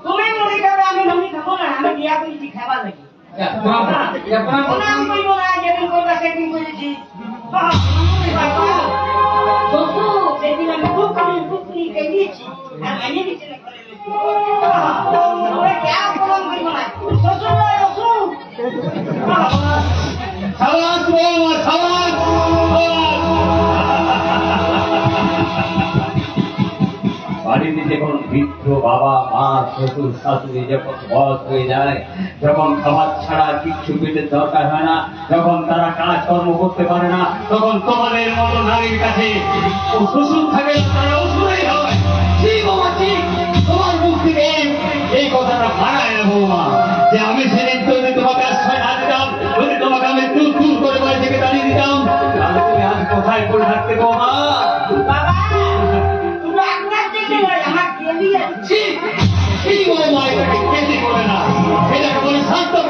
তুমি মুড়ি খাবে আমি মুড়ি খাবো না আমি বিয়া করেছি খাবার লাগি যেদিন করবা সেদিন করেছি সেদিন আমি টুকরি দিয়েছি আর আনিয়ে দিচ্ছি না বাড়িতে যখন বৃদ্ধ বাবা মা শ্বশুর শাশুড়ি যখন বয়স হয়ে যায়, যখন খাবার ছাড়া কিচ্ছু পেটের দরকার হয় না, যখন তারা কাজকর্ম করতে পারে না, তখন তোমাদের মতো নারীর কাছে শ্বশুর থাকে তারা অসুরই হয়।